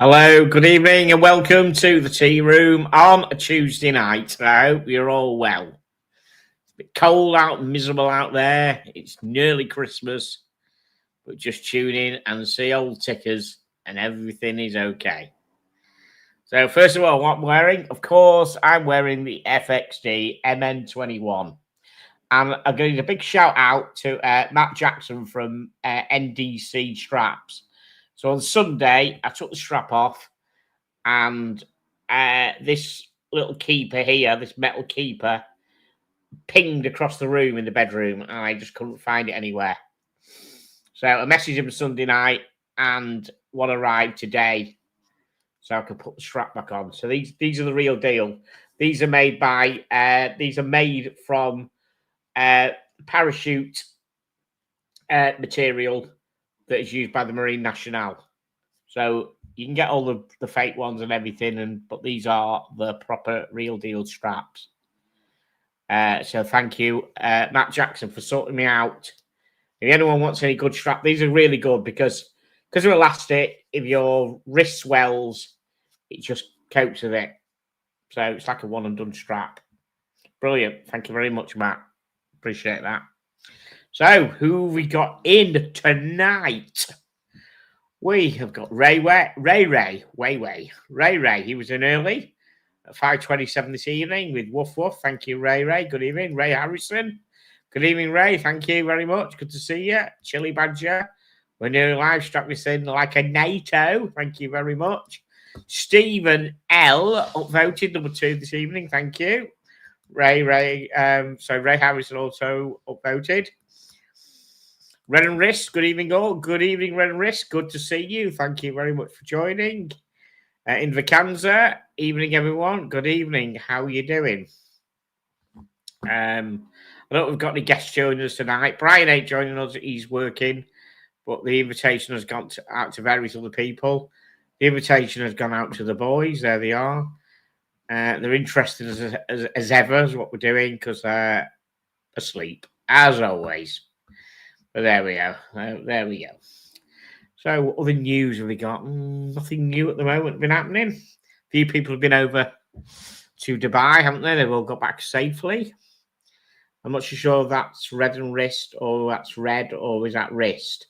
Hello, good evening, and welcome to the tea room on a Tuesday night. I hope you're all well. It's a bit cold out, miserable out there. It's nearly Christmas, but just tune in and see old tickers, and everything is okay. So, first of all, what I'm wearing, of course, I'm wearing the FXD MN21. And I'm going to give a big shout out to Matt Jackson from NDC Straps. So on Sunday, I took the strap off, and this little keeper here, this metal keeper, pinged across the room in the bedroom, and I just couldn't find it anywhere. So I messaged him Sunday night, and one arrived today, so I could put the strap back on. So these are the real deal. These are made from parachute material that is used by the Marine Nationale. So you can get all the fake ones and everything, but these are the proper real deal straps. So thank you, Matt Jackson, for sorting me out. If anyone wants any good strap, these are really good because they're elastic. If your wrist swells, it just copes with it. So it's like a one and done strap. Brilliant. Thank you very much, Matt. Appreciate that. So who have we got in tonight? We have got Ray. He was in early at 5:27 this evening with Woof Woof. Thank you, Ray. Good evening, Ray Harrison. Good evening, Ray. Thank you very much. Good to see you. Chili Badger. We're nearly live. Strap this in like a NATO. Thank you very much. Stephen L. upvoted number 2 this evening. Thank you. Ray Harrison also upvoted. Red and Wrist, good evening all. Good evening, Red and Wrist. Good to see you. Thank you very much for joining. In Vacanza, evening everyone. Good evening. How are you doing? I don't know if we've got any guests joining us tonight. Brian ain't joining us. He's working, but the invitation has gone out to various other people. The invitation has gone out to the boys. There they are. They're interested as ever as what we're doing because they're asleep, as always. But there we go. So what other news have we got? Nothing new at the moment been happening. A few people have been over to Dubai, haven't they? They've all got back safely. I'm not sure if that's Red and Wrist or that's Red or is that Wrist.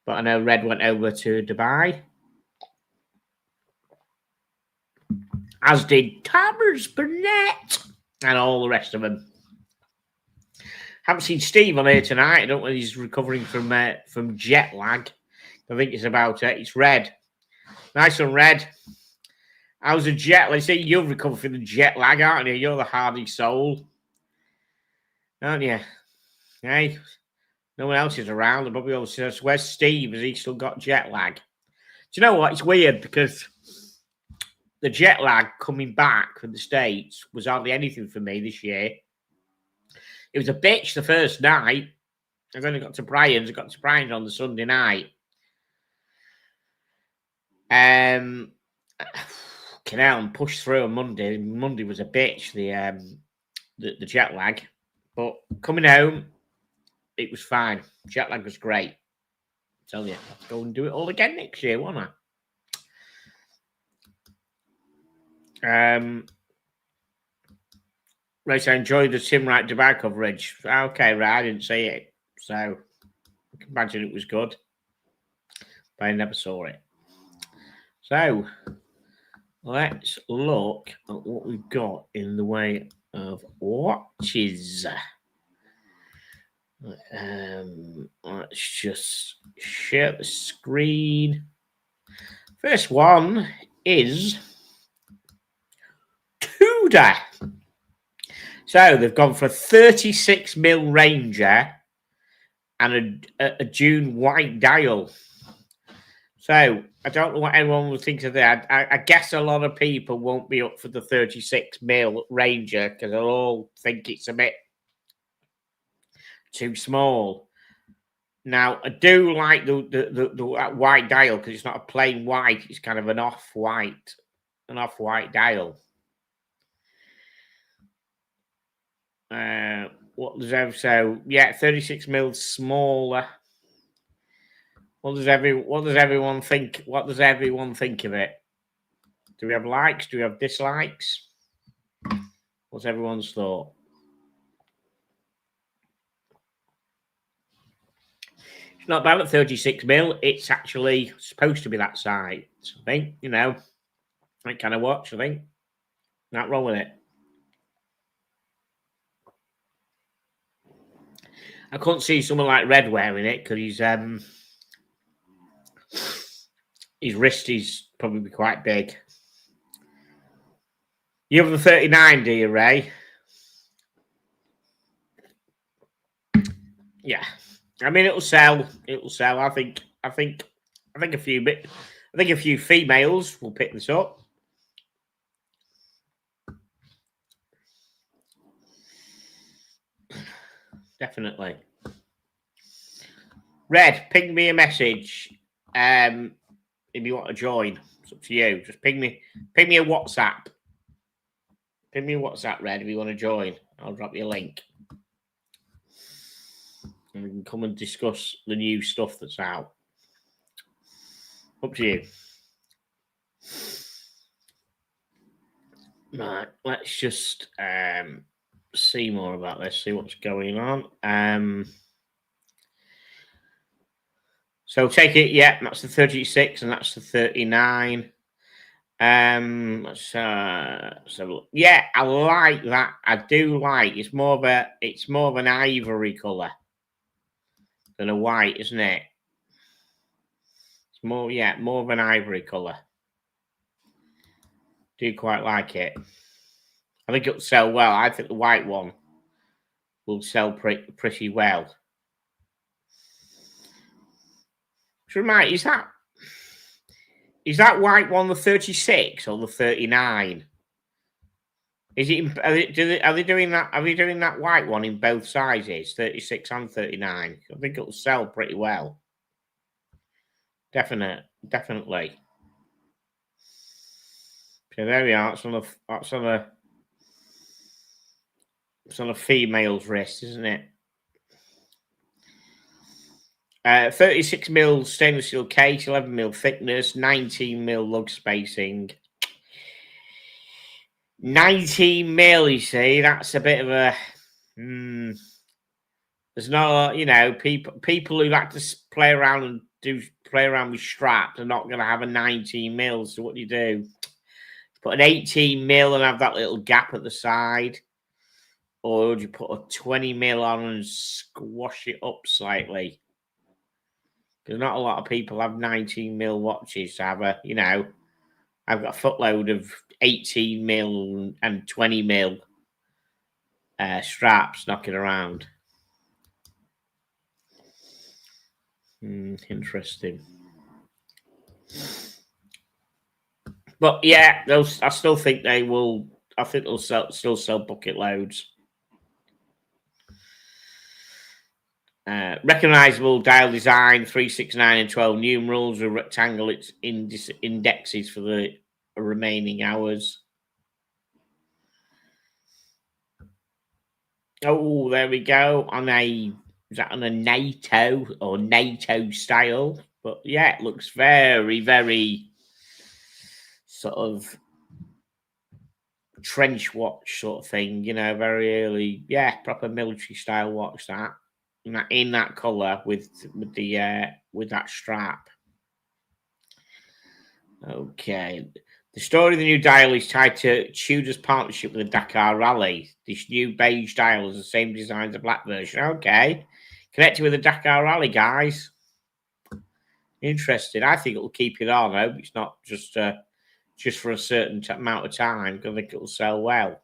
But I know Red went over to Dubai. As did Thomas Burnett and all the rest of them. Haven't seen Steve on here tonight. I don't know if he's recovering from jet lag. I think it's about it's Red. Nice one, Red. How's the jet lag? See, you've recovered from the jet lag, aren't you? You're the hardy soul, aren't you? Hey, no one else is around. And Bobby always says, "Where's Steve? Has he still got jet lag?" Do you know what? It's weird because the jet lag coming back from the States was hardly anything for me this year. It was a bitch the first night. I've only got to Brian's. I got to Brian's on the Sunday night. And pushed through on Monday. Monday was a bitch, the jet lag. But coming home, it was fine. Jet lag was great. I tell you, I'll go and do it all again next year, won't I? Right, so I enjoyed the Tim Wright Dubai coverage. Okay, right, I didn't see it. So I can imagine it was good. But I never saw it. So let's look at what we've got in the way of watches. Let's just share the screen. First one is Tudor. So they've gone for a 36mm Ranger and a June white dial. So I don't know what everyone will think of that. I guess a lot of people won't be up for the 36mm Ranger because they'll all think it's a bit too small. Now, I do like the white dial because it's not a plain white. It's kind of an off-white dial. What does that? So yeah, 36mm smaller. What does everyone think? What does everyone think of it? Do we have likes? Do we have dislikes? What's everyone's thought? It's not bad at 36 mil. It's actually supposed to be that size. I think, that kind of watch, I think. Not wrong with it. I couldn't see someone like Red wearing it because his wrist is probably quite big. You have the 39, do you, Ray? Yeah. I mean, it'll sell. It'll sell. I think a few females will pick this up. Definitely. Red, ping me a message. If you want to join, it's up to you. Just ping me a WhatsApp. Ping me a WhatsApp, Red, if you want to join. I'll drop you a link. And we can come and discuss the new stuff that's out. Up to you. Right, let's just see more about this, see what's going on. So take it, yeah, that's the 36 and that's the 39. Let's have a look. Yeah, I like that. I do like it's more of an ivory colour than a white, isn't it? It's more of an ivory colour. Do quite like it. I think it'll sell well. I think the white one will sell pretty well. So, Mike, is that white one the 36 or the 39? Is it? Are they doing that? Are they doing that white one in both sizes, 36 and 39? I think it'll sell pretty well. Definitely. So there we are. It's on a female's wrist, isn't it? 36 mil stainless steel case, 11 mil thickness, 19 mil lug spacing. 19 mil, you see, that's a bit of a. There's not, people who like to play around with straps are not going to have a 19 mil. So what do? Put an 18 mil and have that little gap at the side, or would you put a 20 mil on and squash it up slightly? Because not a lot of people have 19 mil watches to have I've got a footload of 18 mil and 20 mil straps knocking around. Interesting. But yeah, I still think they will. I think they'll still sell bucket loads. Recognizable dial design, 369 and 12 numerals with rectangle indexes for the remaining hours. Oh, there we go. Is that on a NATO or NATO style? But yeah, it looks very, very sort of trench watch sort of thing, very early, proper military style watch that. In that colour with that strap. Okay. The story of the new dial is tied to Tudor's partnership with the Dakar Rally. This new beige dial is the same design as the black version. Okay. Connected with the Dakar Rally, guys. Interesting. I think it'll keep it on. I hope it's not just for a certain amount of time, because I think it'll sell well.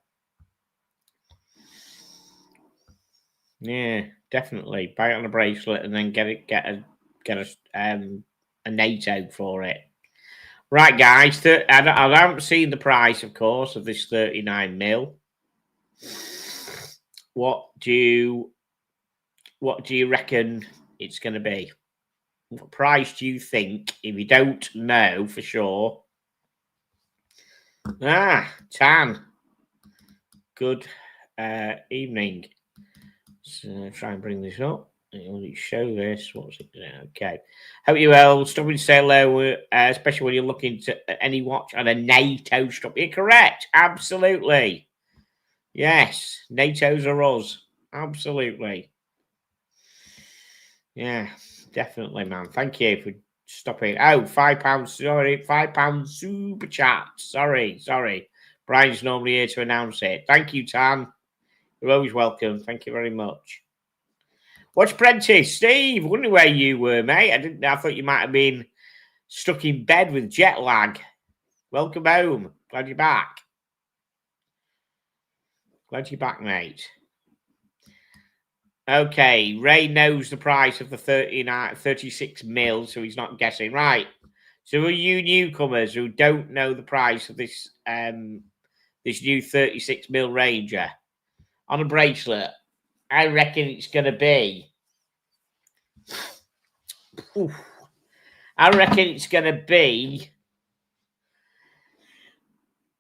Yeah, definitely. Buy it on a bracelet and then get a NATO for it. Right, guys. I haven't seen the price, of course, of this 39 mil. What do you reckon it's going to be? What price do you think? If you don't know for sure. Tan. Good evening. So try and bring this up. It'll show this. What's it? Okay. Hope you well. Stop and say hello, especially when you're looking to any watch on a NATO stop. You're correct. Absolutely. Yes. NATO's are us. Absolutely. Yeah, definitely, man. Thank you for stopping. Oh, £5. Sorry, £5 super chat. Sorry. Brian's normally here to announce it. Thank you, Tan. You're always welcome. Thank you very much. Watch Prentice, Steve. Wondering where you were, mate. I thought you might have been stuck in bed with jet lag. Welcome home. Glad you're back. Glad you're back, mate. Okay, Ray knows the price of the 36 mil, so he's not guessing. Right. So are you newcomers who don't know the price of this this new 36 mil Ranger on a bracelet? I reckon it's going to be... Oof, I reckon it's going to be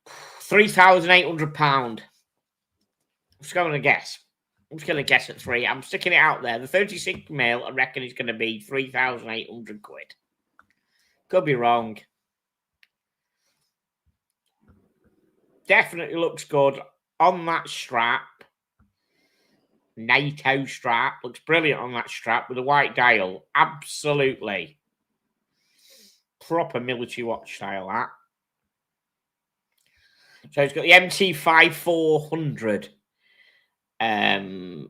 £3,800. I'm just going to guess. I'm just going to guess at 3. I'm sticking it out there. The 36 mil, I reckon it's going to be 3,800 quid. Could be wrong. Definitely looks good on that strap. NATO strap. Looks brilliant on that strap with a white dial. Absolutely. Proper military watch style, that. So it's got the MT5400. Okay,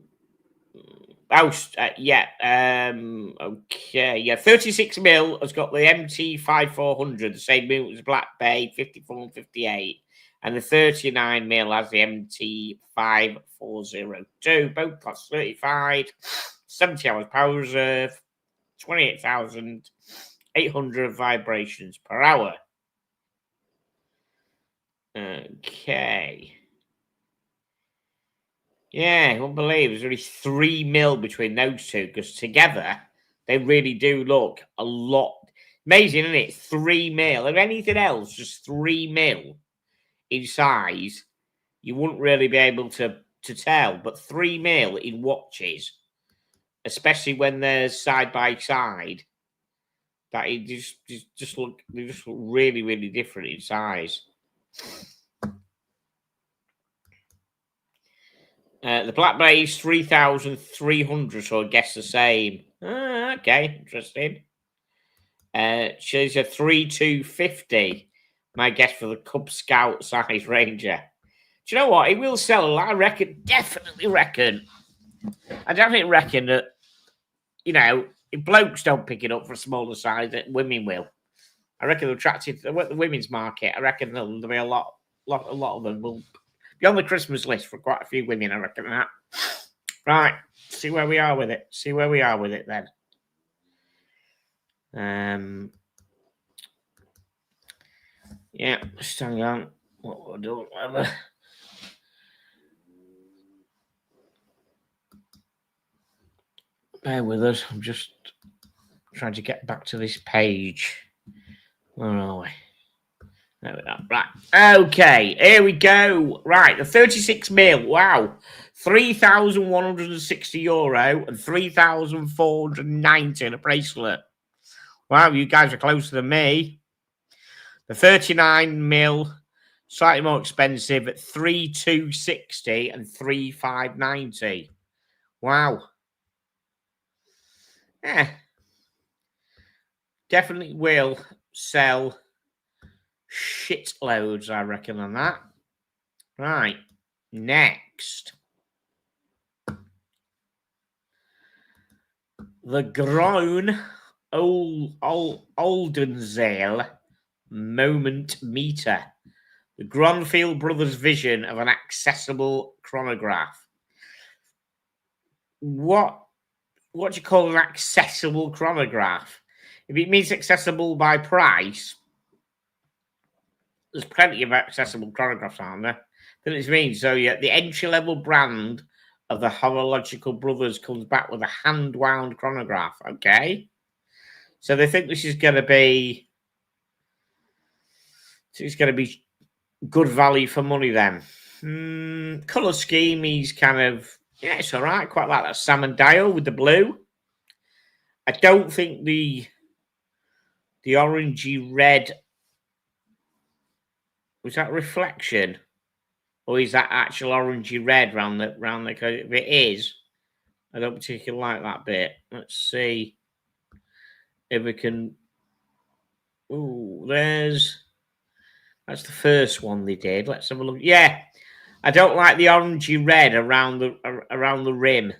yeah, 36 mil has got the MT5400, the same movement as Black Bay 54 and 58, and the 39 mil has the MT5402. Both got 35, 70 hours power reserve, 28,800 vibrations per hour. Okay. Yeah, I won't believe there's only 3 mil between those two, because together they really do look a lot. Amazing, isn't it? 3 mil. If anything else, just 3 mil in size, you wouldn't really be able to tell. But 3 mil in watches, especially when they're side by side, that it just look really, really different in size. The Black Blaze 3,300, so I guess the same. Okay, interesting. She's a 3,250. My guess for the Cub Scout size Ranger. Do you know what? It will sell a lot. I reckon, definitely reckon that, you know, if blokes don't pick it up for a smaller size, that women will. I reckon they're attracted to the women's market. I reckon there'll be a lot of them will be on the Christmas list for quite a few women, I reckon that. Right, see where we are with it. See where we are with it then. Yeah, just hang on. What we'll do, whatever. Bear with us. I'm just trying to get back to this page. Where are we? There we are. Right. Okay, here we go. Right, the 36 mil. Wow. €3,160 and 3,490 in a bracelet. Wow, you guys are closer than me. The 39 mil, slightly more expensive at 3,260 and 3,590. Wow. Yeah. Definitely will sell shitloads, I reckon, on that. Right. Next. The Grown Oldenzale Moment Meter. The Gronfield Brothers' vision of an accessible chronograph. What do you call an accessible chronograph? If it means accessible by price, there's plenty of accessible chronographs, aren't there? That it means. So yeah, the entry-level brand of the Horological Brothers comes back with a hand-wound chronograph. Okay. So they think this is going to be... it's going to be good value for money then. Colour scheme, he's kind of... yeah, it's all right. Quite like that salmon dial with the blue. I don't think the orangey red, was that reflection? Or is that actual orangey red round the if it is, I don't particularly like that bit. Let's see if we can. Ooh, that's the first one they did. Let's have a look. Yeah, I don't like the orangey red around the rim.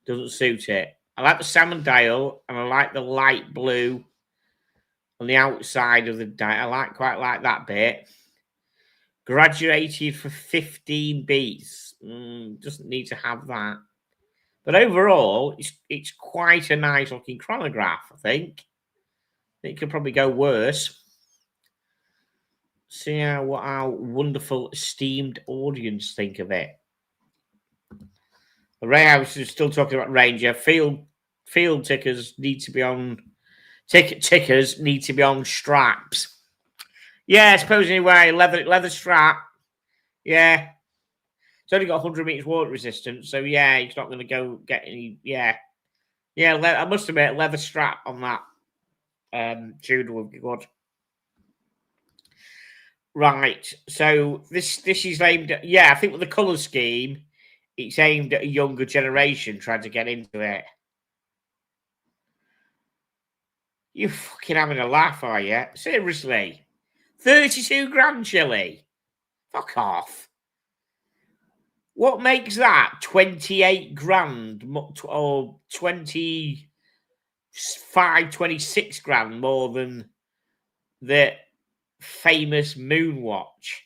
Doesn't suit it. I like the salmon dial, and I like the light blue on the outside of the dial. I quite like that bit. Graduated for 15 beats. Doesn't need to have that. But overall, it's quite a nice looking chronograph, I think. It could probably go worse. See what our wonderful esteemed audience think of it. Ray, I was still talking about Ranger. Field tickers need to be on. Tickers need to be on straps. Yeah, I suppose anyway, leather strap. Yeah. It's only got 100 meters water resistance, so yeah, it's not going to go get any. Yeah. I must admit, leather strap on that Tudor would be good. Right. So this is aimed at, I think with the colour scheme, it's aimed at a younger generation trying to get into it. You fucking having a laugh, are you? Seriously? 32 grand, Chile? Fuck off. What makes that 28 grand or 25, 26 grand more than the famous Moonwatch?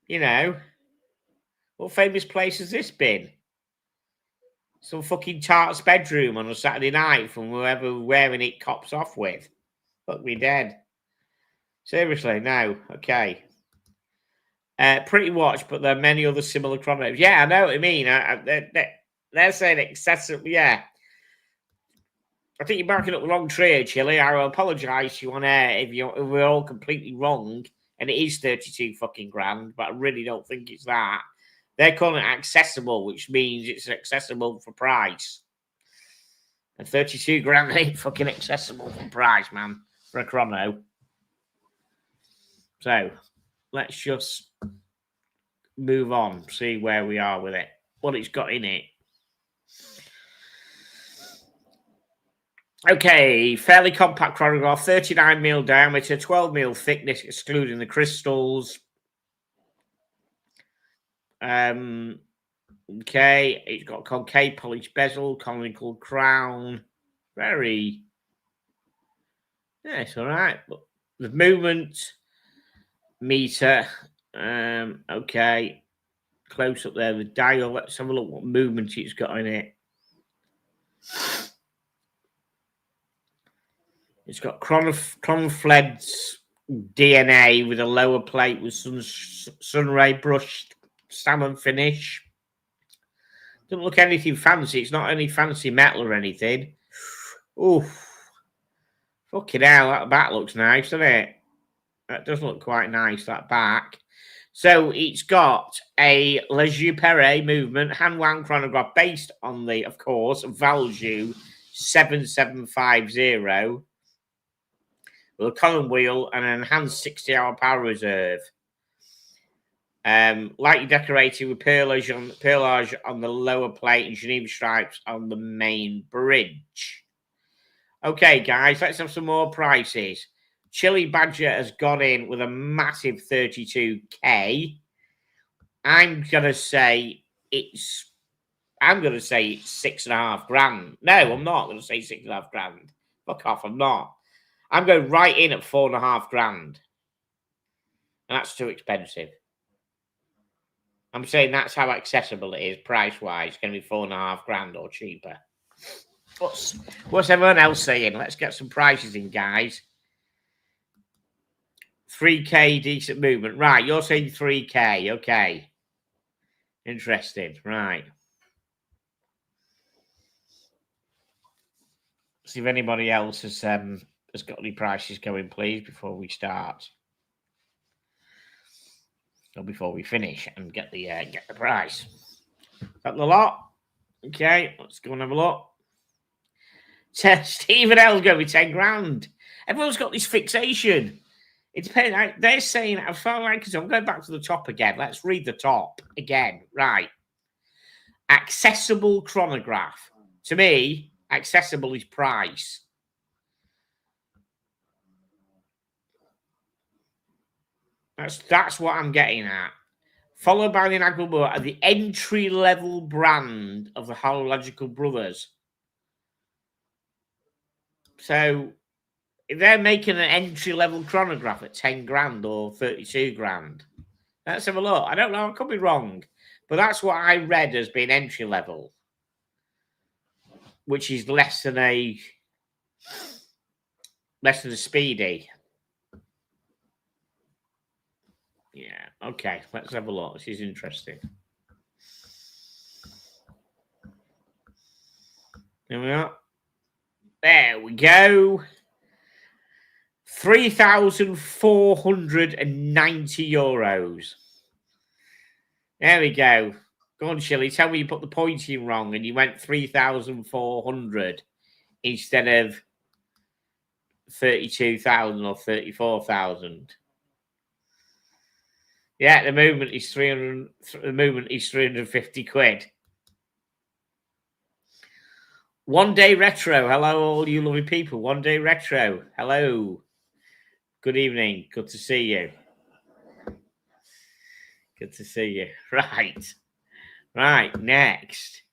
You know, what famous place has this been? Some fucking tart's bedroom on a Saturday night from whoever wearing it cops off with. Fuck me dead. Seriously, no. Okay. Pretty watch, but there are many other similar chronographs. Yeah, I know what I mean. They're saying excessive. Yeah. I think you're marking up the wrong trade, Chile. I will apologise to you on air if we're all completely wrong and it is 32 fucking grand, but I really don't think it's that. They're calling it accessible, which means it's accessible for price. And 32 grand ain't fucking accessible for price, man, for a chrono. So let's just move on, see where we are with it, what it's got in it. Okay, fairly compact chronograph, 39mm diameter, 12mm thickness, excluding the crystals. Okay, it's got concave polished bezel, conical crown. Very, it's all right. But the movement meter, okay, close up there. The dial. Let's have a look what movement it's got in it. It's got Chronofled's DNA with a lower plate with sunray brushed salmon finish. Doesn't look anything fancy. It's not any fancy metal or anything. Oof. Fucking hell, that back looks nice, doesn't it? That does look quite nice, that back. So it's got a Leger movement, hand-wound chronograph based on the, of course, Valjoux 7750 with a column wheel and an enhanced 60-hour power reserve. Lightly decorated with perlage on the lower plate and Geneva stripes on the main bridge. Okay, guys, let's have some more prices. Chili Badger has gone in with a massive 32k. I'm gonna say it's 6.5 grand. No, I'm not gonna say 6.5 grand. Fuck off, I'm not. I'm going right in at 4.5 grand. And that's too expensive. I'm saying that's how accessible it is price-wise. It's going to be 4.5 grand or cheaper. What's everyone else saying? Let's get some prices in, guys. 3k decent movement. Right, you're saying 3k. Okay. Interesting. Right. See if anybody else has got any prices going, please, before we start. Or before we finish and get the price. Is that the lot? Okay, let's go and have a look. Stephen L. go with 10 grand. Everyone's got this fixation. It depends. They're saying, I felt like, because I'm going back to the top again. Let's read the top again. Right. Accessible chronograph. To me, accessible is price. That's what I'm getting at. Followed by the Nagelbohr are the entry-level brand of the Horological Brothers. So if they're making an entry-level chronograph at 10 grand or 32 grand, let's have a look. I don't know. I could be wrong. But that's what I read as being entry-level, which is less than a Speedy. Yeah. Okay. Let's have a look. This is interesting. There we are. There we go. 3,490 euros. There we go. Go on, Shilly. Tell me you put the pointing wrong and you went 3,400 instead of 32,000 or 34,000. Yeah, the movement is 300. The movement is 350 quid. One Day Retro. Hello, all you lovely people. One Day Retro. Hello. Good evening. Good to see you. Good to see you. Right. Right. Next.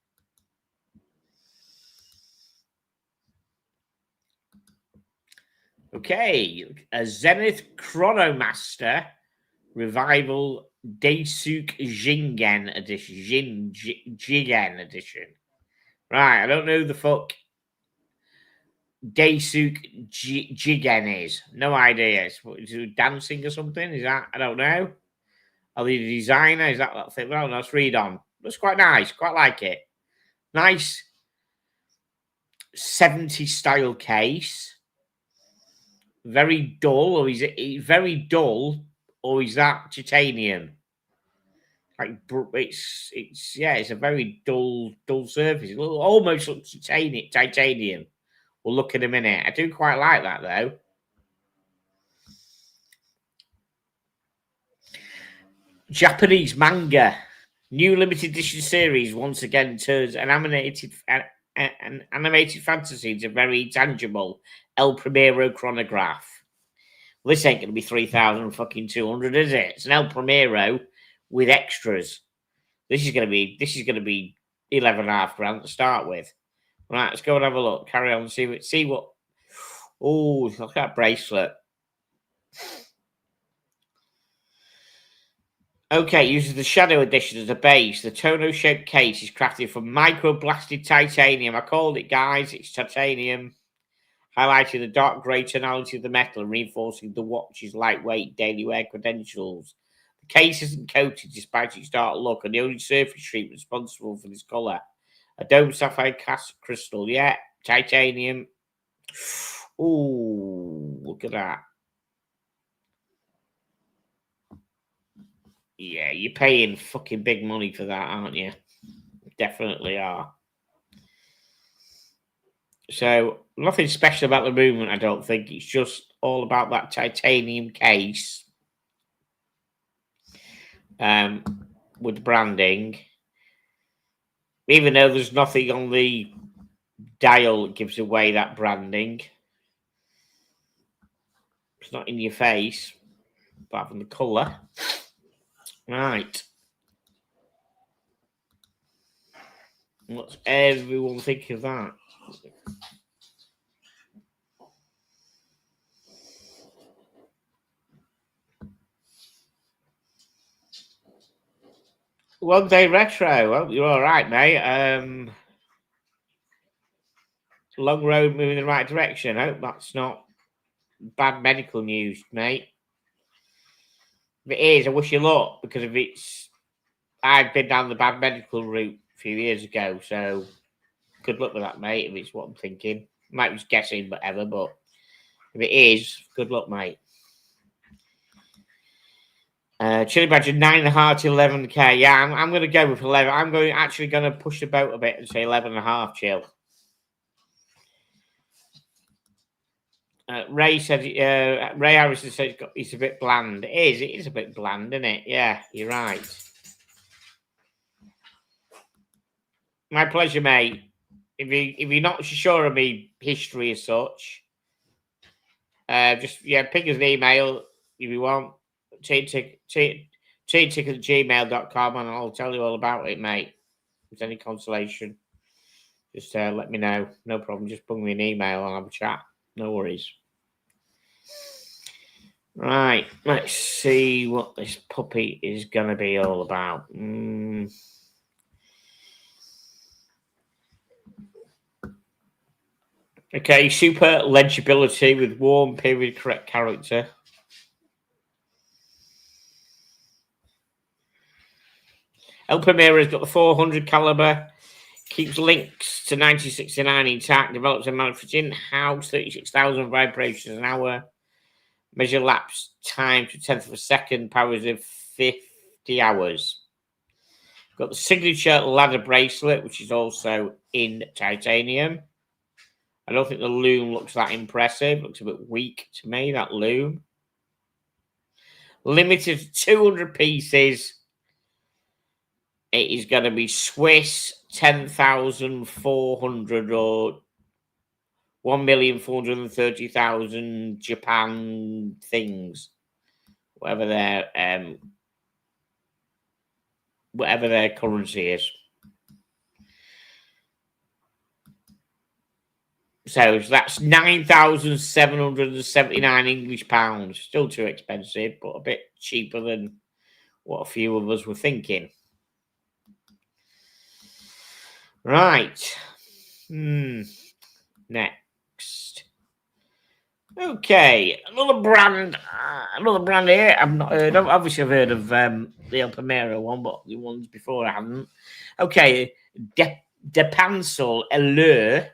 Okay. A Zenith Chronomaster Revival Daisuke Jingen edition. Jigen edition. Right. I don't know who the fuck Daisuke Jigen is. No idea. Is it dancing or something? Is that? I don't know. Are they the designer? Is that thing? Well, let's read on. Looks quite nice. Quite like it. Nice 70 style case. Very dull, or is it very dull, or is that titanium? Like it's a very dull surface. It almost looks titanium. We'll look in a minute. I do quite like that though. Japanese manga. New limited edition series once again turns an animated fantasy into very tangible El Primero chronograph. Well, this ain't going to be 3,200, is it? It's an El Primero with extras. This is going to be 11.5 grand to start with. Right, let's go and have a look. Carry on, see what. Oh, look at that bracelet. Okay, uses the Shadow Edition as a base. The tonneau-shaped case is crafted from microblasted titanium. I called it, guys. It's titanium. Highlighting the dark grey tonality of the metal and reinforcing the watch's lightweight daily wear credentials. The case isn't coated despite its dark look, and the only surface treatment responsible for this colour. A dome sapphire crystal, yeah. Titanium. Ooh, look at that. Yeah, you're paying fucking big money for that, aren't you? Definitely are. So, nothing special about the movement, I don't think. It's just all about that titanium case with branding. Even though there's nothing on the dial that gives away that branding. It's not in your face, apart from the colour. Right. What's everyone think of that? One Day Retro. Well, you're all right, mate. Long road moving in the right direction. Hope that's not bad medical news, mate. If it is, I wish you luck, because if it's, I've been down the bad medical route a few years ago, so good luck with that, mate. If it's what I'm thinking, might be just guessing, whatever. But if it is, good luck, mate. Chili Badger 9.5 to 11k. Yeah, I'm going to go with 11. I'm actually going to push the boat a bit and say 11.5. Chill. Ray said. Ray Harrison said it's a bit bland. It is. It is a bit bland, isn't it? Yeah, you're right. My pleasure, mate. If you're not sure of me history as such, just ping us an email if you want. Teentick@gmail.com and I'll tell you all about it, mate. If there's any consolation, just let me know. No problem. Just ping me an email and have a chat. No worries. Right, let's see what this puppy is going to be all about. Okay, super legibility with warm period correct character. El Primera's got the 400 caliber, keeps links to 1969 intact, develops and manufactures in-house 36,000 vibrations an hour, measure lapse time to 10th of a second, powers of 50 hours. Got the signature ladder bracelet, which is also in titanium. I don't think the loom looks that impressive. Looks a bit weak to me, that loom. Limited to 200 pieces. It is going to be Swiss 10,400 or 1,430,000 Japan things. Whatever their currency is. So that's 9,779 English pounds. Still too expensive, but a bit cheaper than what a few of us were thinking. Right. Next. Okay, another brand here I've not heard of. Obviously, I've heard of the El Primera one, but the ones before I hadn't. Okay, Depancel Allure.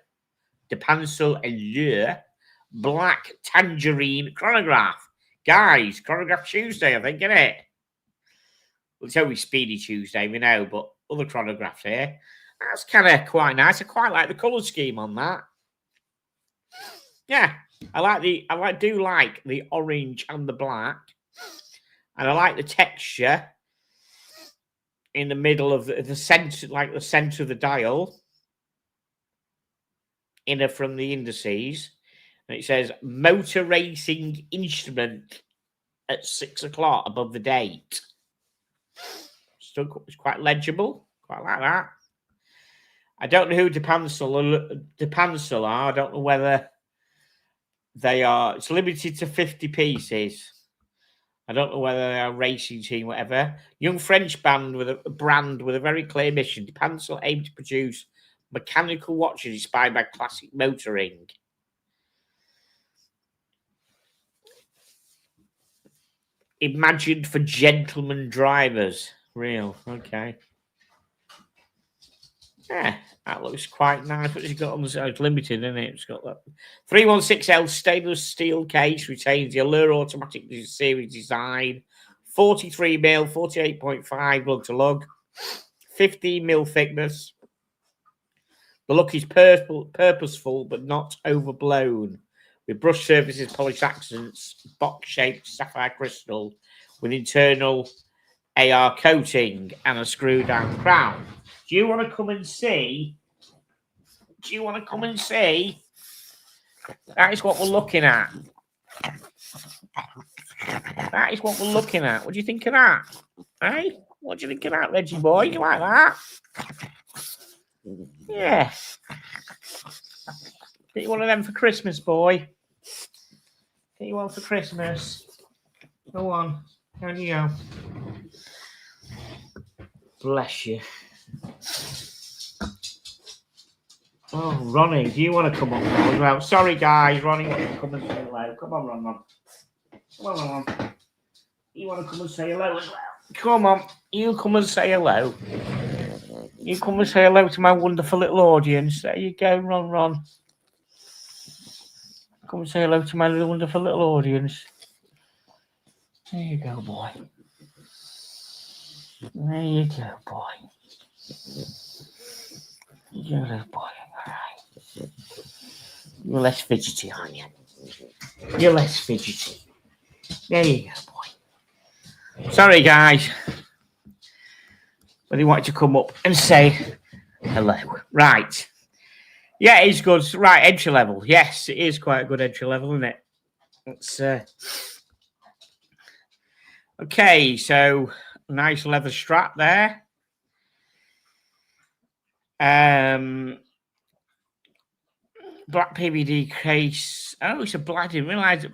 Depancel Allure. Black Tangerine Chronograph. Guys, Chronograph Tuesday, I think, isn't it? Well, it's always Speedy Tuesday, we know, but other chronographs here. That's kind of quite nice. I quite like the colour scheme on that. Yeah. I do like the orange and the black, and I like the texture in the middle of the center, like the center of the dial, inner from the indices, and it says motor racing instrument at 6 o'clock above the date. Still, it's quite legible. Quite like that. I don't know who Depancel are. I don't know whether they are. It's limited to 50 pieces. I don't know whether they are a racing team, whatever. Young French brand with a very clear mission. Depancel aim to produce mechanical watches inspired by classic motoring. Imagined for gentleman drivers. Real. Okay. Yeah, that looks quite nice. What's it got on the side? It's limited, isn't it? It's got that 316L stainless steel case, retains the Allure automatic series design, 43mm, 48.5 lug to lug, 15mm thickness. The look is purposeful but not overblown, with brush surfaces, polished accents, box-shaped sapphire crystal, with internal AR coating and a screw-down crown. Do you want to come and see? That is what we're looking at. What do you think of that? Hey? What do you think of that, Reggie boy? You like that? Yeah. Get you one of them for Christmas, boy. Get you one for Christmas. Go on. Down you go. Bless you. Oh, Ronnie, do you want to come up now as well? Sorry, guys. Ronnie wants to come and say hello. Come on, Ron. Come on, Ron. You want to come and say hello as well? Come on. You come and say hello. You come and say hello to my wonderful little audience. There you go, Ron. Come and say hello to my wonderful little audience. There you go, boy. There you go, boy. You go, boy. All right. You're less fidgety, aren't you? You're less fidgety. There you go, boy. Sorry, guys. But he wanted to come up and say hello. Right. Yeah, it's good. Right, entry level. Yes, it is quite a good entry level, isn't it? It's okay, so nice leather strap there. Black PVD case. Oh, it's a black. I didn't realise it.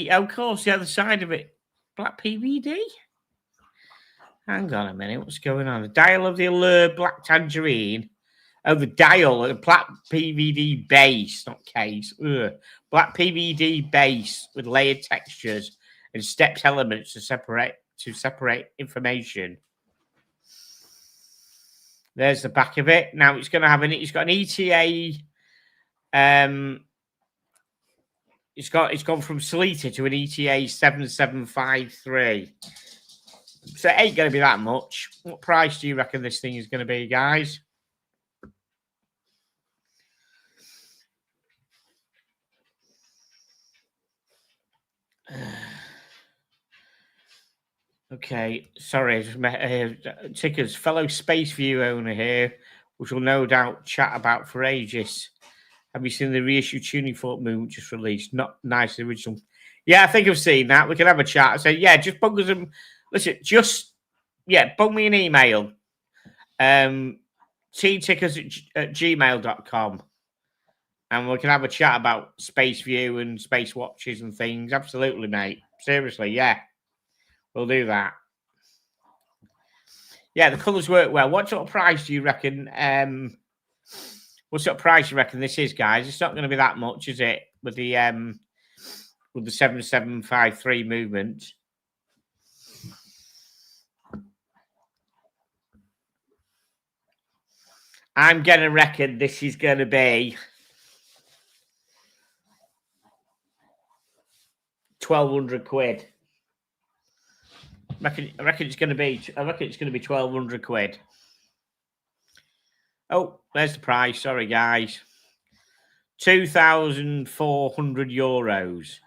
Of course, the other side of it. Black PVD? Hang on a minute. What's going on? The dial of the Allure Black Tangerine. Oh, the dial. The black PVD base, not case. Ugh. Black PVD base with layered textures and stepped elements to separate information. There's the back of it. Now it's going to have it's got an ETA. It's gone from Salita to an ETA 7753. So it ain't going to be that much. What price do you reckon this thing is going to be, guys? Okay, sorry, Tickers, fellow Space View owner here, which will no doubt chat about for ages. Have you seen the reissue Tuning Fork movement just released? Not nice, original. Yeah, I think I've seen that. We can have a chat. I say, yeah, just bug us them. Listen, bug me an email. teatickers@gmail.com. And we can have a chat about Space View and Space Watches and things. Absolutely, mate. Seriously, yeah. We'll do that. Yeah, the colours work well. What sort of price do you reckon? What sort of price do you reckon this is, guys? It's not going to be that much, is it? With the 7753 movement. I'm going to reckon this is going to be 1,200 quid. I reckon it's going to be 1,200 quid. Oh, there's the price. Sorry, guys. 2,400 euros.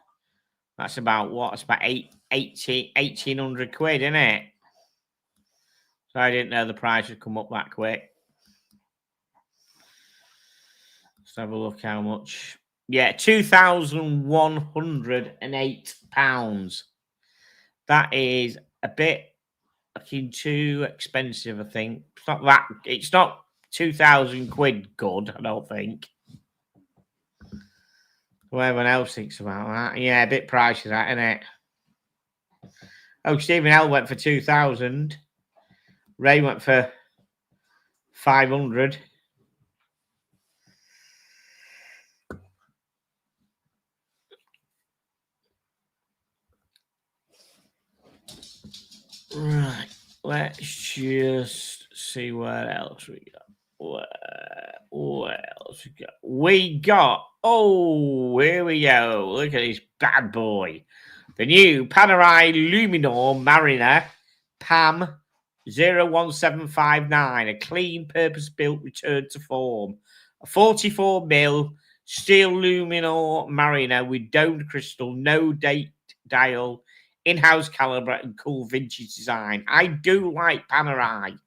That's about what? It's about 1,800 quid, isn't it? So I didn't know the price would come up that quick. Let's have a look how much. Yeah, £2,108. That is a bit looking too expensive, I think. It's not 2,000 quid good, I don't think. What everyone else thinks about that. Yeah, a bit pricey, that, isn't it? Oh, Stephen L went for 2,000. Ray went for 500. Right. Let's just see what else we got. What else we got? Oh, here we go. Look at this bad boy. The new Panerai Luminor Mariner PAM 01759. A clean, purpose-built return to form. A 44mm steel Luminor Mariner with domed crystal, no date dial, in-house caliber, and cool vintage design. I do like Panerai.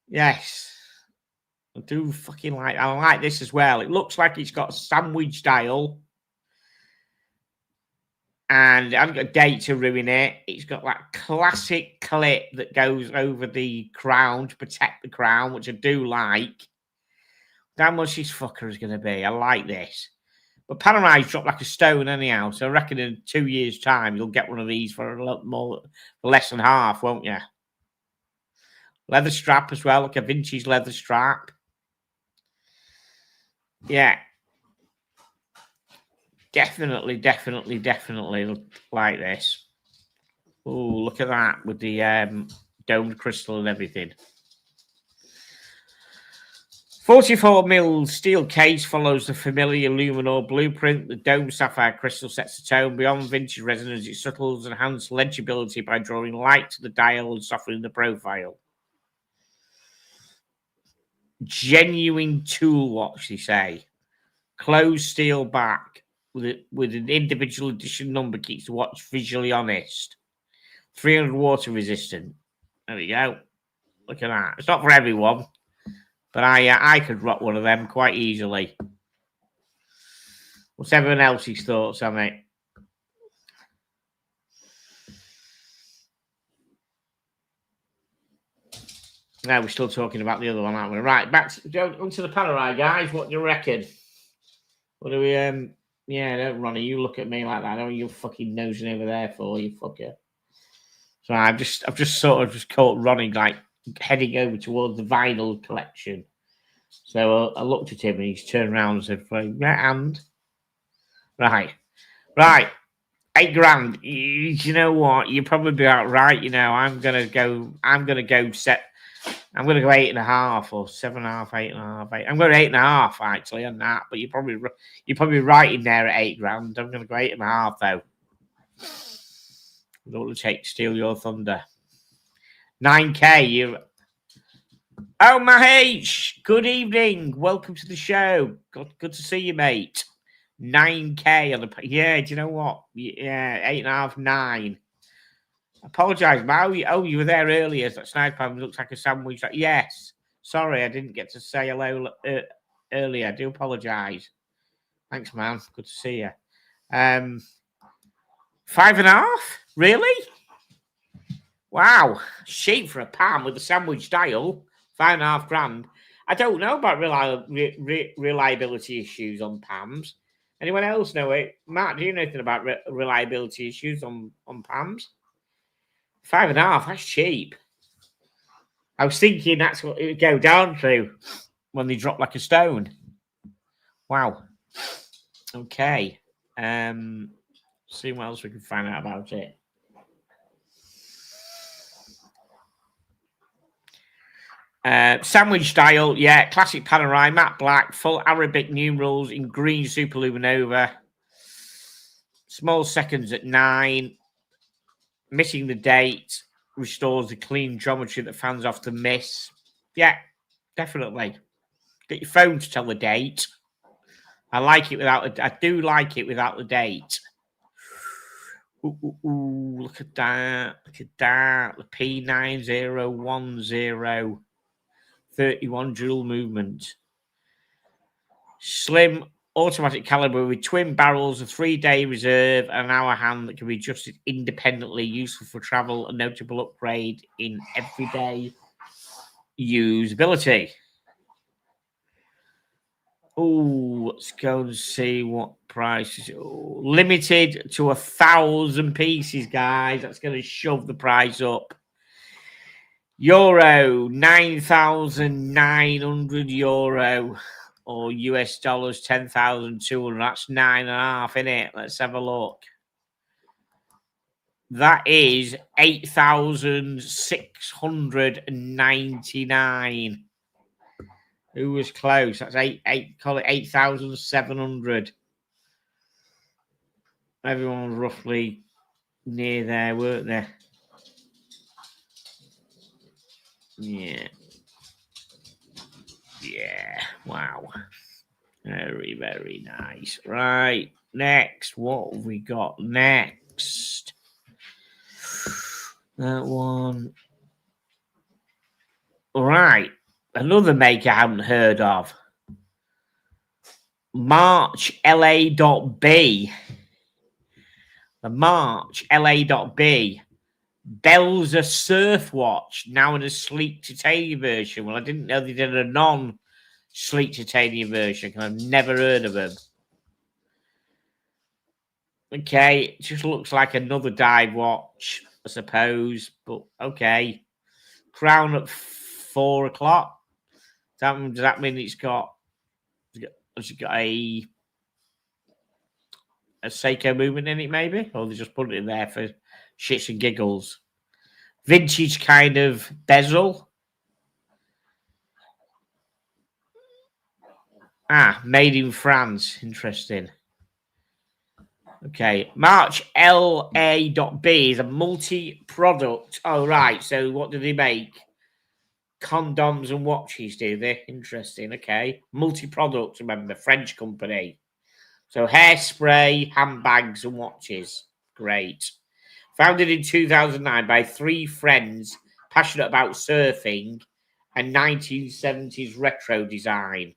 Yes. I do fucking like. I like this as well. It looks like it's got a sandwich dial. And I haven't got a date to ruin it. It's got that classic clip that goes over the crown to protect the crown, which I do like. How much this fucker is going to be? I like this. But Panerai's dropped like a stone anyhow, so I reckon in 2 years' time you'll get one of these for a lot more, less than half, won't you? Leather strap as well, like a vintage leather strap. Yeah. Definitely like this. Oh, look at that with the domed crystal and everything. 44 mil steel case follows the familiar Luminor blueprint. The dome sapphire crystal sets the tone. Beyond vintage resonance, it subtles and enhances legibility by drawing light to the dial and softening the profile. Genuine tool watch, they say. Closed steel back with an individual edition number keeps the watch visually honest. 300 water resistant. There we go. Look at that. It's not for everyone, but I could rock one of them quite easily. What's everyone else's thoughts on it? No, we're still talking about the other one, aren't we? Right, back to the Panerai, guys. What do you reckon? What do we? Yeah, don't Ronnie. You look at me like that. Don't you fucking nosing over there for you fucker? So I've just sort of just caught Ronnie like heading over towards the vinyl collection. So I looked at him and he's turned around and said, "Yeah, and right, $8 grand. You know what? You're probably about right. You know, I'm gonna go 8.5 or 7.5, 8.5. I'm going 8.5 actually on that, but you're probably right in there at $8 grand. I'm going to go 8.5 though. I don't want to steal your thunder. 9K. Oh, Mahesh, good evening. Welcome to the show. Good to see you, mate. 9K on the do you know what? Yeah, 8.5, 9. Apologise, Mal. Oh, you were there earlier. That sniper looks like a sandwich. Yes. Sorry, I didn't get to say hello earlier. I do apologise. Thanks, man. Good to see you. 5.5? Really? Wow. Cheap for a Palm with a sandwich dial. 5.5 grand. I don't know about reliability issues on Palms. Anyone else know it? Matt, do you know anything about reliability issues on Palms? 5.5, that's cheap. I was thinking that's what it would go down to when they drop like a stone. Wow. Okay. See what else we can find out about it. Sandwich style, yeah, classic Panerai, matte black, full Arabic numerals in green superluminova. Small seconds at 9. Missing the date restores the clean geometry that fans often miss. Yeah, definitely. Get your phone to tell the date. I like it without. I do like it without the date. Ooh, look at that! Look at that! The P9010, 31 dual movement, slim automatic caliber with twin barrels, a 3-day reserve, and an hour hand that can be adjusted independently, useful for travel, a notable upgrade in everyday usability. Oh, let's go and see what price is. Oh, limited to 1,000 pieces, guys. That's going to shove the price up. Euro, 9,900 euro. Or US dollars, 10,200. That's 9.5, isn't it? Let's have a look. That is 8,699. Who was close? That's call it 8,700. Everyone was roughly near there, weren't they? Yeah. Yeah. Wow. Very, very nice. Right. Next. What have we got next? That one. All right. Another maker I haven't heard of. March LA.B. The March LA.B. Belzer Surf Watch, now in a sleek titanium version. Well, I didn't know they did a non-sleek titanium version because I've never heard of them. Okay, it just looks like another dive watch, I suppose. But okay. Crown at 4 o'clock. Does that mean it's got a Seiko movement in it, maybe? Or they just put it in there for shits and giggles? Vintage kind of bezel. Made in France. Interesting. Okay. March LA.B is a multi-product. Oh, right. So what do they make? Condoms and watches, do they? Interesting. Okay. Multi-product, remember, French company. So hairspray, handbags, and watches. Great. Founded in 2009 by 3 friends passionate about surfing and 1970s retro design.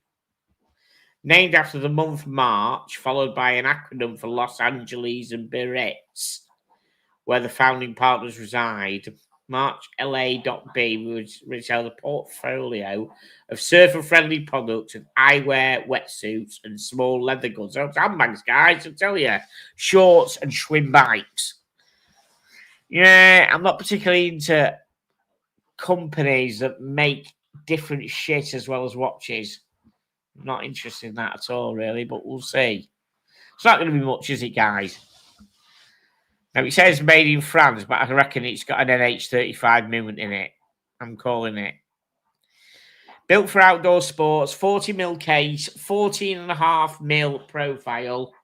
Named after the month March, followed by an acronym for Los Angeles and Biarritz, where the founding partners reside. March LA.B retail a portfolio of surfer-friendly products and eyewear, wetsuits, and small leather goods. So it's handbags, guys, I tell you. Shorts and swim bikes. Yeah, I'm not particularly into companies that make different shit as well as watches. I'm not interested in that at all, really, but we'll see. It's not going to be much, is it, guys? Now, it says made in France, but I reckon it's got an NH35 movement in it. I'm calling it. Built for outdoor sports, 40mm case, 14.5mm profile.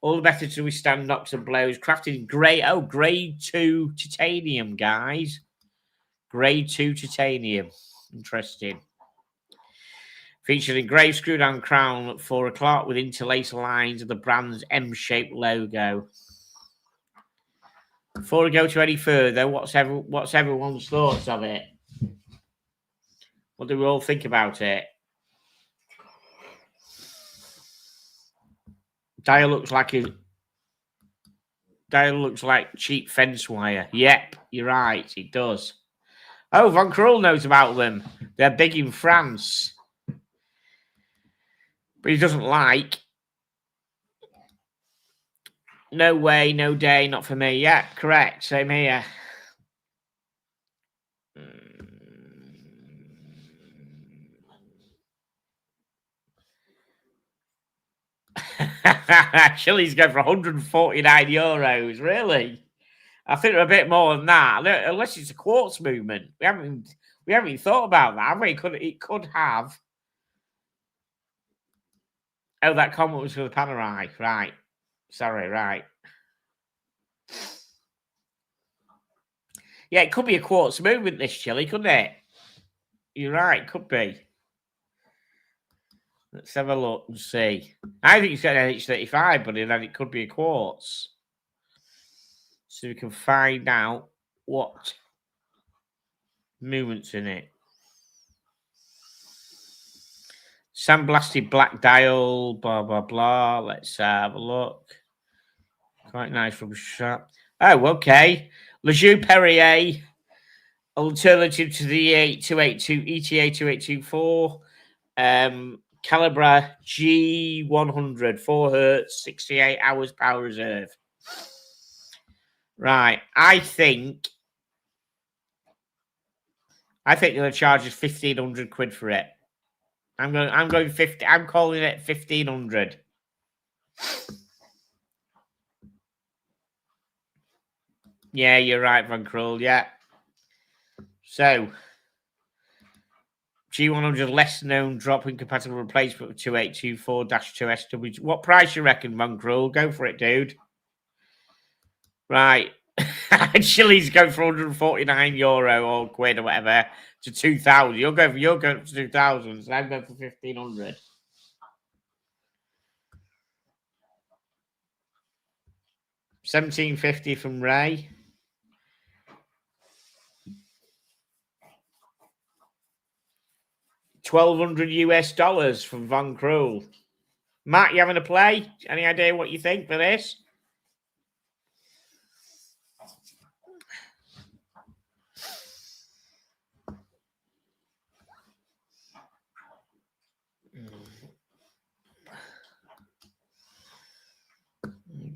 All the better to withstand knocks and blows. Crafted in grade 2 titanium, guys. Grade 2 titanium. Interesting. Featured a grey screw-down crown at 4 o'clock with interlaced lines of the brand's M-shaped logo. Before we go to any further, what's everyone's thoughts of it? What do we all think about it? Dial looks like cheap fence wire. Yep, you're right. It does. Oh, Von Krul knows about them. They're big in France. But he doesn't like. No way, no day, not for me. Yeah, correct. Same here. Chili's going for 149 euros. Really? I think they're a bit more than that. Unless it's a quartz movement. We haven't even thought about that, have we? It could have. Oh, that comment was for the Panerai. Right. Sorry, right. Yeah, it could be a quartz movement, this Chili, couldn't it? You're right, could be. Let's have a look and see. I think it's got an NH35, but then it could be a quartz. So we can find out what movement's in it. Sandblasted black dial, blah, blah, blah. Let's have a look. Quite nice from shop. Oh, okay. Lejeune Perrier, alternative to the ETA 2824. Calibra G100, 4 hertz, 68 hours power reserve. Right. I think they're going to charge us 1,500 quid for it. I'm going 50. I'm calling it 1,500. Yeah, you're right, Van Krul. Yeah. So, G100 less known drop-in compatible replacement of 2824-2SW. What price you reckon, Van Krul? Go for it, dude. Right. Chili's going for 149 euro or quid or whatever to 2,000. You're going for 2,000. So I'm going for 1,500. $1,750 from Ray. $1,200 from Von Krul. Matt, you having a play? Any idea what you think for this?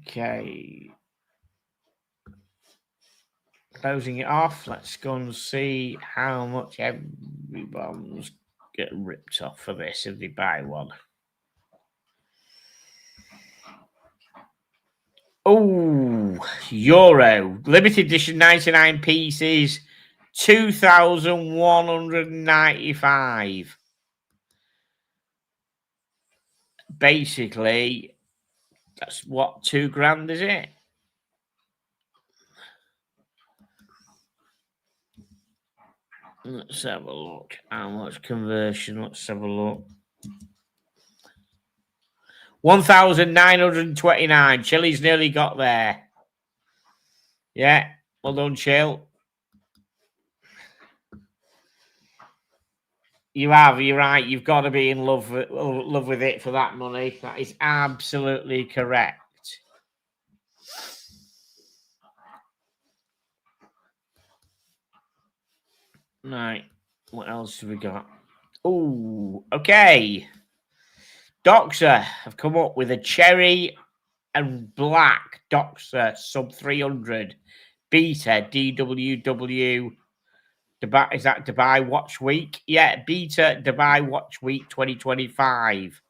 Okay. Closing it off. Let's go and see how much everyone's getting ripped off for this if they buy one. Oh, euro. Limited edition 99 pieces. 2,195. basically, that's what, £2,000, is it? Let's have a look. How much conversion? Let's have a look. 1,929. Chili's nearly got there. Yeah, well done, Chill. You have. You're right. You've got to be in love with it for that money. That is absolutely correct. Right. What else have we got? Oh, okay. Doxa have come up with a cherry and black Doxa sub 300 beta DWW. Is that Dubai Watch Week? Yeah, beta Dubai Watch Week 2025.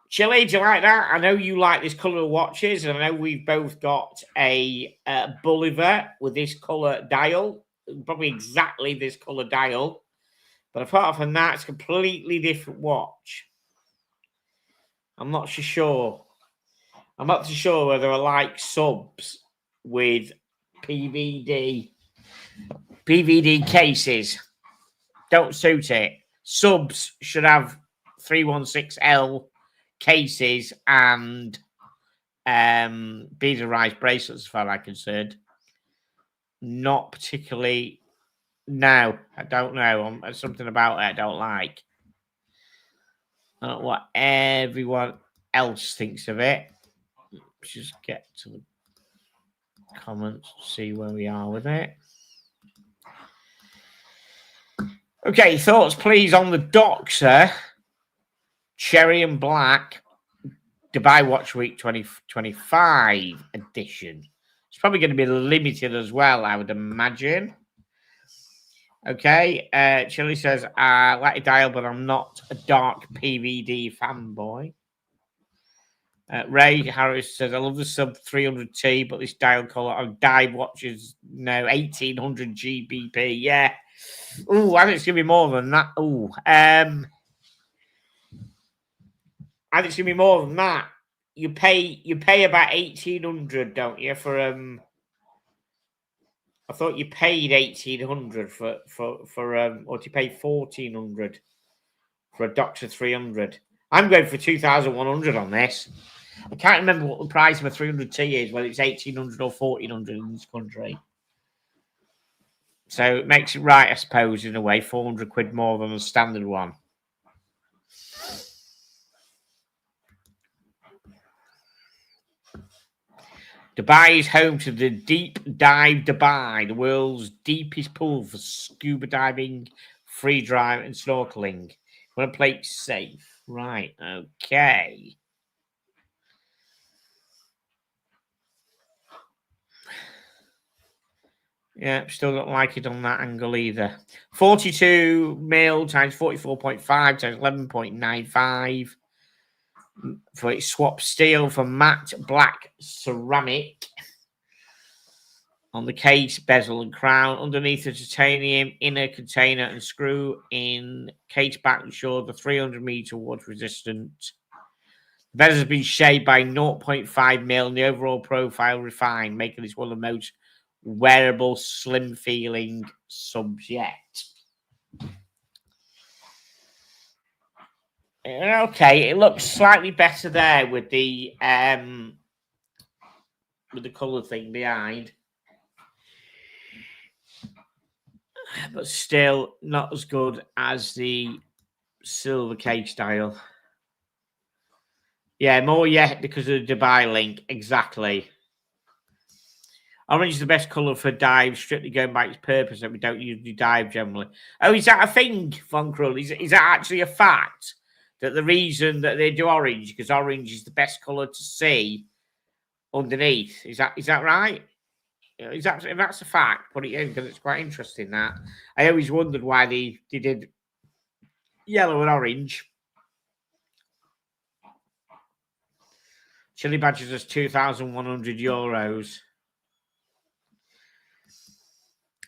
Chile, do you like that? I know you like this colour of watches, and I know we've both got a Bolivar with this colour dial, probably exactly this colour dial. But apart from that, it's a completely different watch. I'm not so sure. I'm not too sure whether I like subs with PVD cases. Don't suit it. Subs should have 316L cases and beaded bracelets, as far as I'm concerned. Not particularly. No, I don't know. Something about it I don't like. I don't know what everyone else thinks of it. Let's just get to the comments, see where we are with it. Okay, thoughts please on the Doxa Cherry and Black Dubai Watch Week 2025 edition. It's probably going to be limited as well, I would imagine. Okay, Chili says, I like a dial, but I'm not a dark PVD fanboy. Ray Harris says, I love the sub 300T, but this dial color on dive watches, no, 1800 GBP. Yeah. Oh, I think it's going to be more than that. Oh, I think it's going to be more than that. You pay about 1,800, don't you, for I thought you paid 1,800 for or do you pay 1,400 for a Doxa 300? I'm going for 2,100 on this. I can't remember what the price of a 300T is, whether it's 1,800 or 1,400 in this country. So it makes it right, I suppose, in a way, 400 quid more than the standard one. Dubai is home to the Deep Dive Dubai, the world's deepest pool for scuba diving, free dive, and snorkeling. Want to play it safe? Right, okay. Yeah, still don't like it on that angle either. 42 mil times 44.5 times 11.95 for its swap steel for matte black ceramic on the case, bezel and crown. Underneath the titanium inner container and screw in case back ensure the 300-meter water resistant. The bezel has been shaped by 0.5 mil and the overall profile refined, making this one of the most wearable, slim feeling subs yet. Okay, it looks slightly better there with the colour thing behind, but still not as good as the silver case style. Yeah, more yet because of the Dubai link. Exactly. Orange is the best colour for dive, strictly going by its purpose, that we don't usually dive generally. Oh, is that a thing, Von Krull? Is that actually a fact? That the reason that they do orange, because orange is the best colour to see underneath. Is that right? If that's a fact, put it in, because it's quite interesting that. I always wondered why they did yellow and orange. Chili Badgers is €2,100.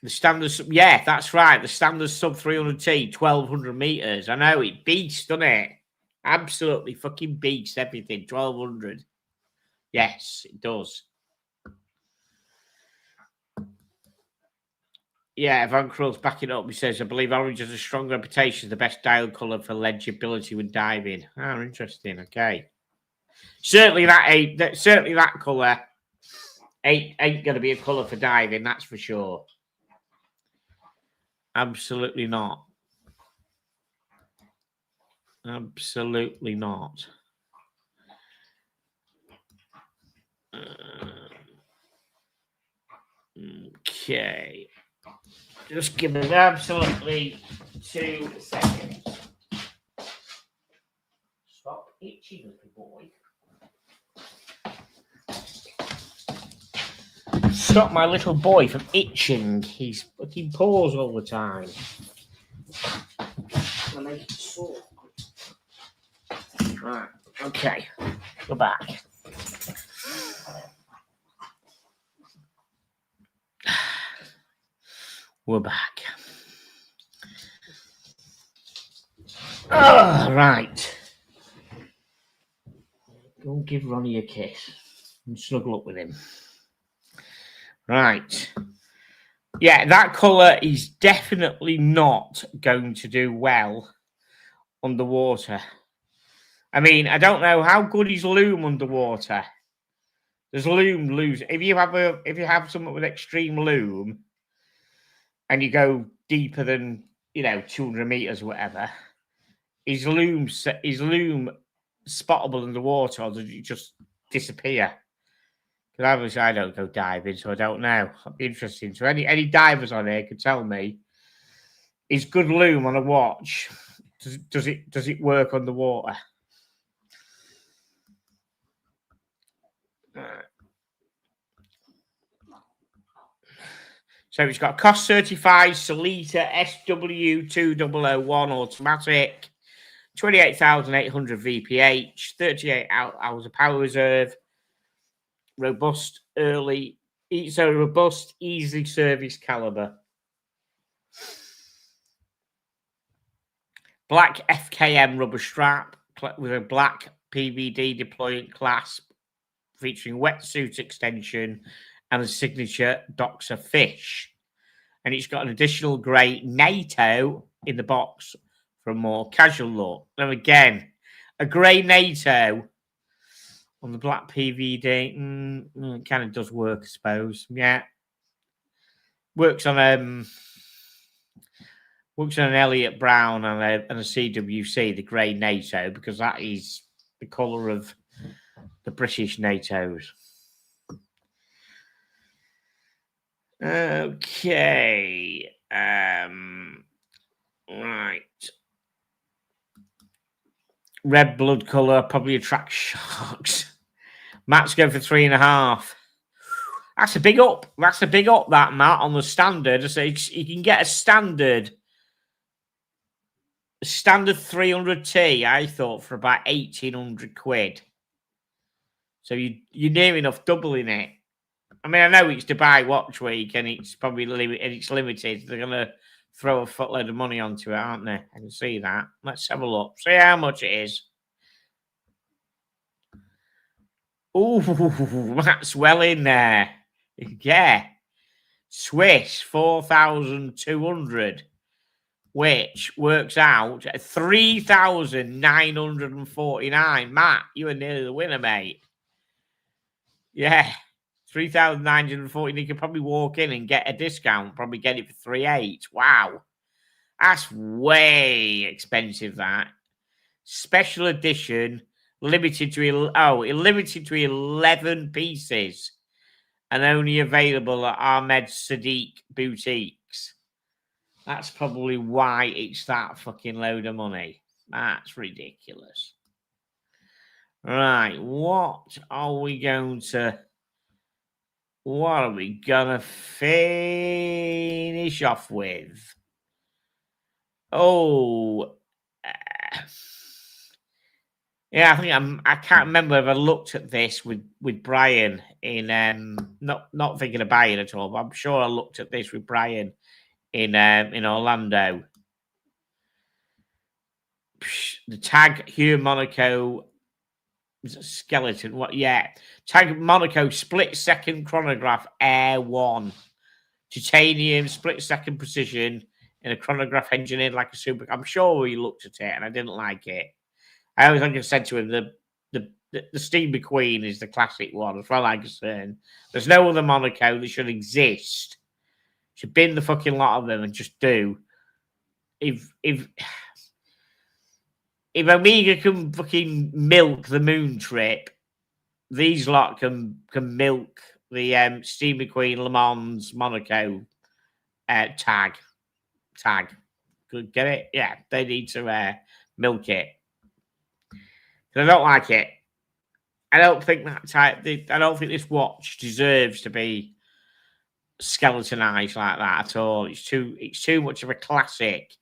The standard, yeah, that's right. The standard sub 300T, 1200 meters. I know it beats, doesn't it? Absolutely fucking beats everything. 1200. Yes, it does. Yeah, Van Krul's backing up. He says, I believe orange has a strong reputation as the best dial colour for legibility when diving. Oh, interesting. Okay. Certainly that colour ain't going to be a colour for diving, that's for sure. Absolutely not. Absolutely not. Okay. Just give us absolutely 2 seconds. Stop itching, little boy. Stop my little boy from itching. He's fucking paws all the time. I make it sore. Right. Okay. We're back. We're back. Oh, right. Go and give Ronnie a kiss and snuggle up with him. Right. Yeah, that colour is definitely not going to do well underwater. I mean, I don't know how good is lume underwater. There's lume lose. If you have something with extreme lume and you go deeper than 200 meters or whatever, is lume spottable underwater, or does it just disappear? Because obviously I don't go diving, so I don't know. That'd be interesting. So any divers on here could tell me, is good lume on a watch? Does it work underwater? So it's got cost certified Sellita SW2001 automatic, 28,800 VPH, 38 hours of power reserve, robust, easily serviced caliber. Black FKM rubber strap with a black PVD deployant clasp featuring wetsuit extension and a signature Doxa fish. And it's got an additional grey NATO in the box for a more casual look. Now again, a grey NATO on the black PVD kind of does work, I suppose. Yeah, works on an Elliott Brown and a CWC, the grey NATO, because that is the colour of the British NATOs. Okay. Right. Red blood colour probably attracts sharks. Matt's going for 3.5. That's a big up. That Matt on the standard. So you can get a standard 300T. I thought for about 1,800 quid. So you're near enough doubling it. I mean, I know it's Dubai Watch Week and it's probably limited. They're going to throw a footload of money onto it, aren't they? I can see that. Let's have a look. See how much it is. Ooh, that's well in there. Yeah. Swiss, 4,200, which works out at 3,949. Matt, you were nearly the winner, mate. Yeah. 3,940. You could probably walk in and get a discount, probably get it for 3,800. Wow. That's way expensive, that. Special edition, limited to 11 pieces and only available at Ahmed Sadiq boutiques. That's probably why it's that fucking load of money. That's ridiculous. Right, what are we going to finish off with? Oh, Yeah, I think I can't remember if I looked at this with Brian in not thinking of buying at all, but I'm sure I looked at this with Brian in Orlando. The tag Hue Monaco skeleton. What? Yeah, tag Monaco split second chronograph Air 1, titanium split second precision in a chronograph engineered like a super. I'm sure we looked at it and I didn't like it. I always think I said to him the Steve McQueen is the classic one, as far as I'm concerned. There's no other Monaco that should exist. Should bin the fucking lot of them and just do. If Omega can fucking milk the moon trip, these lot can milk the Steve McQueen Le Mans Monaco tag. Could get it? Yeah, they need to milk it. I don't like it. I don't think that type. I don't think this watch deserves to be skeletonized like that at all. It's too much of a classic.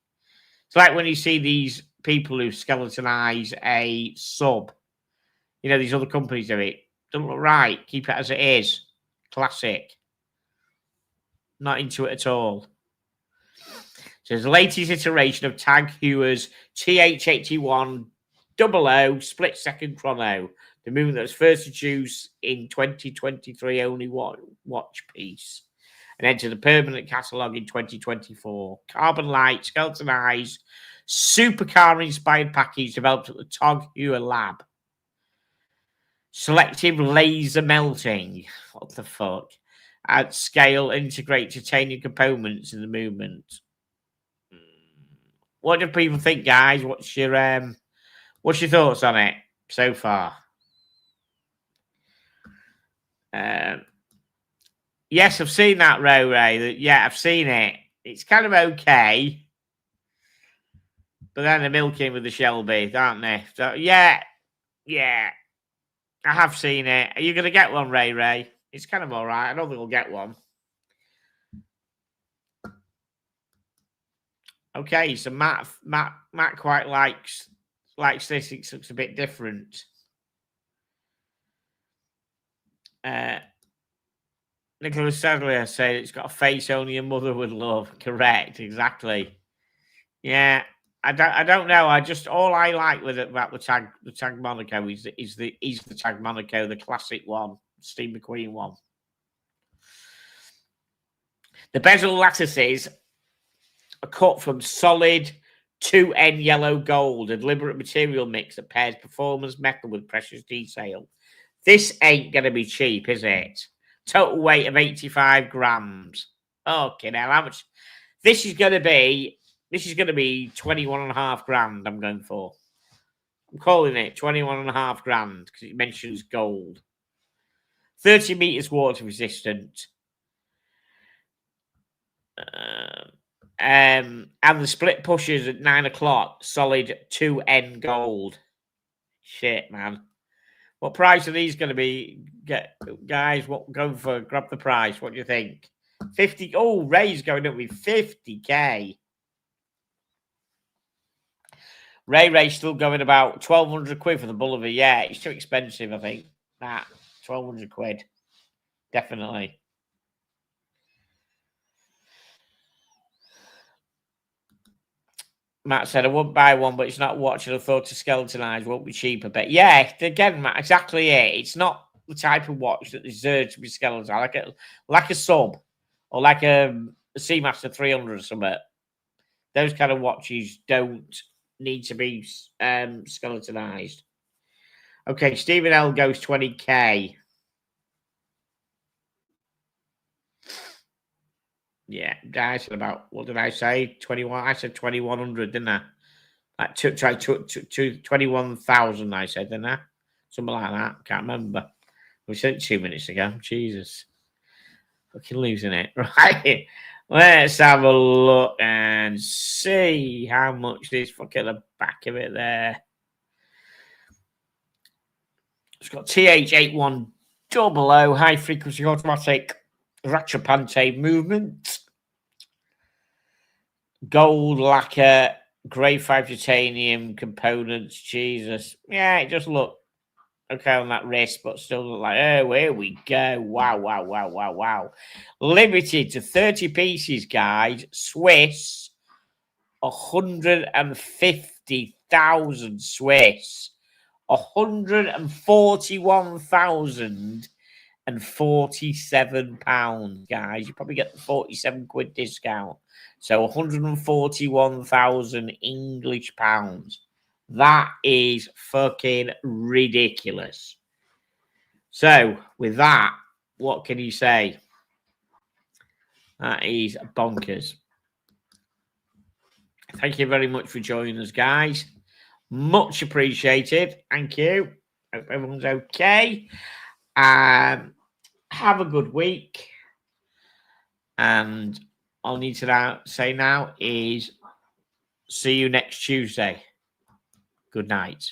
It's like when you see these people who skeletonize a sub. You know, these other companies do it. Don't look right. Keep it as it is. Classic. Not into it at all. So it's the latest iteration of Tag Heuer's TH81 00 split second chrono. The movement that was first introduced in 2023 only watch piece and entered the permanent catalogue in 2024. Carbon light, skeletonized, supercar inspired package developed at the Tag Heuer lab. Selective laser melting. What the fuck? At scale, integrate titanium components in the movement. What do people think, guys? What's your thoughts on it so far? Yes, I've seen that, Ray. Yeah, I've seen it. It's kind of okay. But then they're milking with the Shelby, aren't they? So, yeah. I have seen it. Are you going to get one, Ray? It's kind of all right. I don't think we'll get one. Okay, so Matt quite likes this. It looks a bit different. Nicholas Sadler said it's got a face only a mother would love. Correct, exactly. Yeah, I don't know. All I like with it about the tag Monaco is the tag Monaco, the classic one, Steve McQueen one. The bezel lattices are cut from solid 2N yellow gold, a deliberate material mix that pairs performance metal with precious detail. This ain't going to be cheap, is it? Total weight of 85 grams. Okay, now how much? This is going to be 21.5 grand. I'm going for. I'm calling it 21.5 grand because it mentions gold. 30 meters water resistant. And the split pushes at 9 o'clock, solid 2N gold. Shit, man. What price are these going to be? Guys, grab the price. What do you think? 50. Oh, Ray's going up with 50k. Ray's still going about 1,200 quid for the Bolivar. Yeah, it's too expensive, I think. 1,200 quid. Definitely. Matt said, I wouldn't buy one, but it's not watching. I thought to skeletonized won't be cheaper. But yeah, again, Matt, exactly it. It's not the type of watch that deserves to be skeletonized. Like a sub or like a Seamaster 300 or something. Those kind of watches don't need to be skeletonized. Okay, Stephen L goes 20k. Yeah, I said about, what did I say? 21. I said 2,100, didn't I? Like 21,000, I said, didn't I? Something like that. Can't remember. We said it 2 minutes ago. Jesus. Fucking losing it. Right. Let's have a look and see how much this fucking the back of it there. It's got TH8100 high frequency automatic Rattrapante movement. Gold lacquer grade 5 titanium components. Jesus. Yeah, it just looked okay on that wrist, but still look like, oh, here we go. Wow, wow, wow, wow, wow. Limited to 30 pieces, guys. Swiss, 150,000 Swiss. 141,047 pounds, guys. You probably get the 47 quid discount. So 141,000 English pounds. That is fucking ridiculous. So with that, what can you say? That is bonkers. Thank you very much for joining us, guys. Much appreciated. Thank you. Hope everyone's okay. Have a good week. And all I need to say now is see you next Tuesday. Good night.